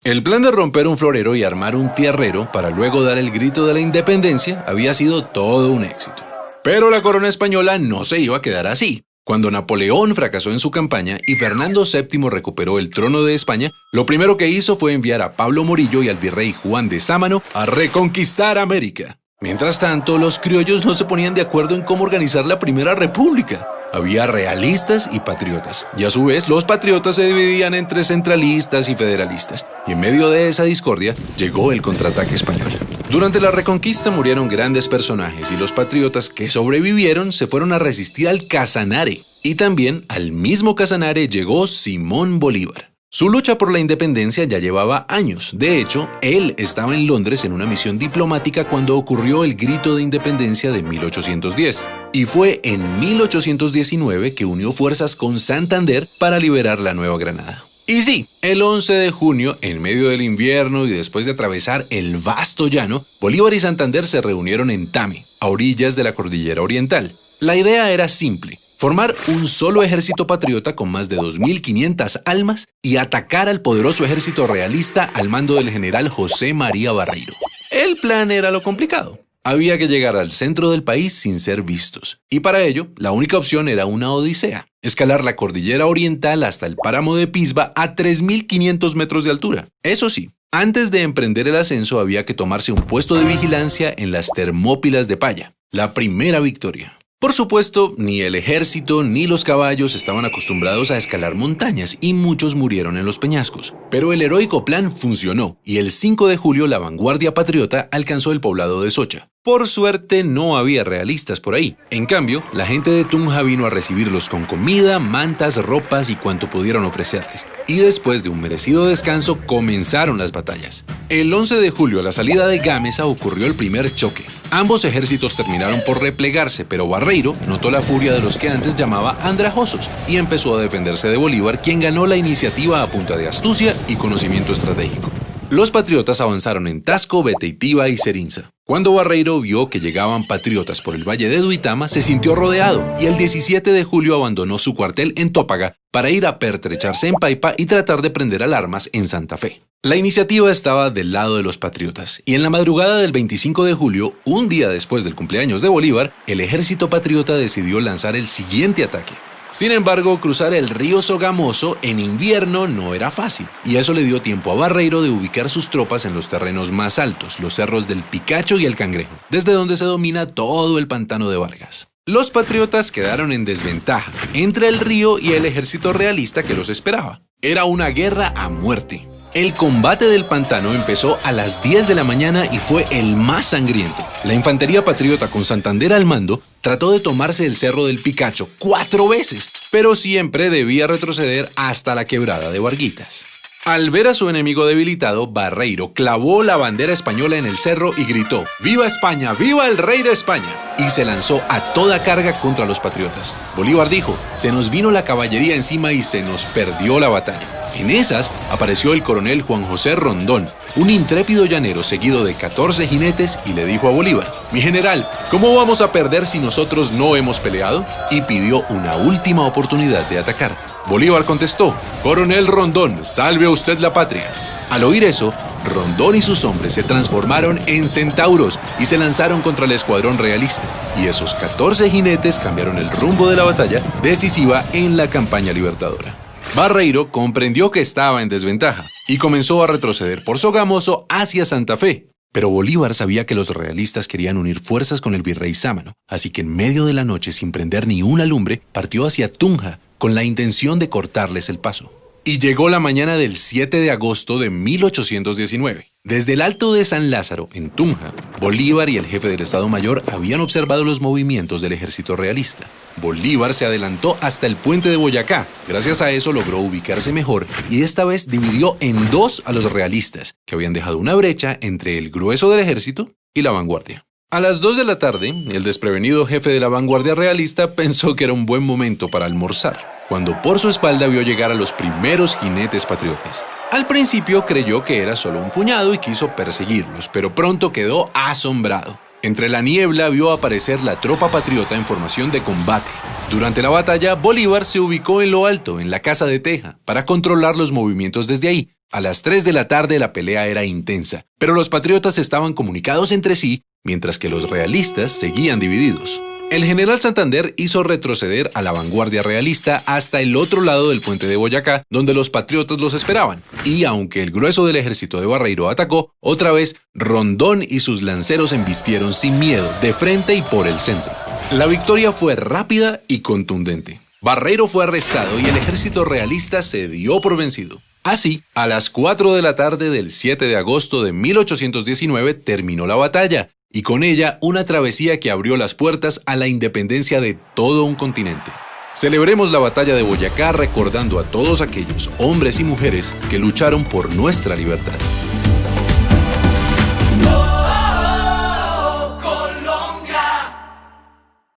El plan de romper un florero y armar un tierrero para luego dar el grito de la independencia había sido todo un éxito. Pero la corona española no se iba a quedar así. Cuando Napoleón fracasó en su campaña y Fernando VII recuperó el trono de España, lo primero que hizo fue enviar a Pablo Morillo y al virrey Juan de Sámano a reconquistar América. Mientras tanto, los criollos no se ponían de acuerdo en cómo organizar la Primera República. Había realistas y patriotas, y a su vez los patriotas se dividían entre centralistas y federalistas, y en medio de esa discordia llegó el contraataque español. Durante la Reconquista murieron grandes personajes y los patriotas que sobrevivieron se fueron a resistir al Casanare, y también al mismo Casanare llegó Simón Bolívar. Su lucha por la independencia ya llevaba años. De hecho, él estaba en Londres en una misión diplomática cuando ocurrió el Grito de Independencia de 1810. Y fue en 1819 que unió fuerzas con Santander para liberar la Nueva Granada. Y sí, el 11 de junio, en medio del invierno y después de atravesar el vasto llano, Bolívar y Santander se reunieron en Tame, a orillas de la Cordillera Oriental. La idea era simple: formar un solo ejército patriota con más de 2.500 almas y atacar al poderoso ejército realista al mando del general José María Barreiro. El plan era lo complicado. Había que llegar al centro del país sin ser vistos. Y para ello, la única opción era una odisea: escalar la Cordillera Oriental hasta el páramo de Pisba a 3.500 metros de altura. Eso sí, antes de emprender el ascenso había que tomarse un puesto de vigilancia en las Termópilas de Paya, la primera victoria. Por supuesto, ni el ejército ni los caballos estaban acostumbrados a escalar montañas y muchos murieron en los peñascos. Pero el heroico plan funcionó y el 5 de julio la vanguardia patriota alcanzó el poblado de Socha. Por suerte no había realistas por ahí. En cambio, la gente de Tunja vino a recibirlos con comida, mantas, ropas y cuanto pudieron ofrecerles. Y después de un merecido descanso comenzaron las batallas. El 11 de julio a la salida de Gámeza ocurrió el primer choque. Ambos ejércitos terminaron por replegarse, pero Barreiro notó la furia de los que antes llamaba andrajosos y empezó a defenderse de Bolívar, quien ganó la iniciativa a punta de astucia y conocimiento estratégico. Los patriotas avanzaron en Tasco, Beteitiva y Serinza. Cuando Barreiro vio que llegaban patriotas por el valle de Duitama, se sintió rodeado y el 17 de julio abandonó su cuartel en Tópaga para ir a pertrecharse en Paipa y tratar de prender alarmas en Santa Fe. La iniciativa estaba del lado de los patriotas, y en la madrugada del 25 de julio, un día después del cumpleaños de Bolívar, el ejército patriota decidió lanzar el siguiente ataque. Sin embargo, cruzar el río Sogamoso en invierno no era fácil, y eso le dio tiempo a Barreiro de ubicar sus tropas en los terrenos más altos, los cerros del Picacho y el Cangrejo, desde donde se domina todo el pantano de Vargas. Los patriotas quedaron en desventaja entre el río y el ejército realista que los esperaba. Era una guerra a muerte. El combate del pantano empezó a las 10 de la mañana y fue el más sangriento. La infantería patriota con Santander al mando trató de tomarse el cerro del Picacho 4 veces, pero siempre debía retroceder hasta la quebrada de Varguitas. Al ver a su enemigo debilitado, Barreiro clavó la bandera española en el cerro y gritó: ¡Viva España! ¡Viva el rey de España! Y se lanzó a toda carga contra los patriotas. Bolívar dijo: se nos vino la caballería encima y se nos perdió la batalla. En esas apareció el coronel Juan José Rondón, un intrépido llanero seguido de 14 jinetes, y le dijo a Bolívar: mi general, ¿cómo vamos a perder si nosotros no hemos peleado? Y pidió una última oportunidad de atacar. Bolívar contestó: coronel Rondón, salve a usted la patria. Al oír eso, Rondón y sus hombres se transformaron en centauros y se lanzaron contra el escuadrón realista. Y esos 14 jinetes cambiaron el rumbo de la batalla decisiva en la campaña libertadora. Barreiro comprendió que estaba en desventaja y comenzó a retroceder por Sogamoso hacia Santa Fe. Pero Bolívar sabía que los realistas querían unir fuerzas con el virrey Sámano, así que en medio de la noche, sin prender ni una lumbre, partió hacia Tunja con la intención de cortarles el paso. Y llegó la mañana del 7 de agosto de 1819. Desde el Alto de San Lázaro, en Tunja, Bolívar y el jefe del Estado Mayor habían observado los movimientos del ejército realista. Bolívar se adelantó hasta el puente de Boyacá. Gracias a eso logró ubicarse mejor y esta vez dividió en dos a los realistas, que habían dejado una brecha entre el grueso del ejército y la vanguardia. A las 2 de la tarde, el desprevenido jefe de la vanguardia realista pensó que era un buen momento para almorzar, cuando por su espalda vio llegar a los primeros jinetes patriotas. Al principio creyó que era solo un puñado y quiso perseguirlos, pero pronto quedó asombrado. Entre la niebla vio aparecer la tropa patriota en formación de combate. Durante la batalla, Bolívar se ubicó en lo alto, en la Casa de Teja, para controlar los movimientos desde ahí. A las 3 de la tarde la pelea era intensa, pero los patriotas estaban comunicados entre sí, mientras que los realistas seguían divididos. El general Santander hizo retroceder a la vanguardia realista hasta el otro lado del puente de Boyacá, donde los patriotas los esperaban. Y aunque el grueso del ejército de Barreiro atacó, otra vez Rondón y sus lanceros embistieron sin miedo, de frente y por el centro. La victoria fue rápida y contundente. Barreiro fue arrestado y el ejército realista se dio por vencido. Así, a las 4 de la tarde del 7 de agosto de 1819 terminó la batalla, y con ella una travesía que abrió las puertas a la independencia de todo un continente. Celebremos la batalla de Boyacá recordando a todos aquellos hombres y mujeres que lucharon por nuestra libertad.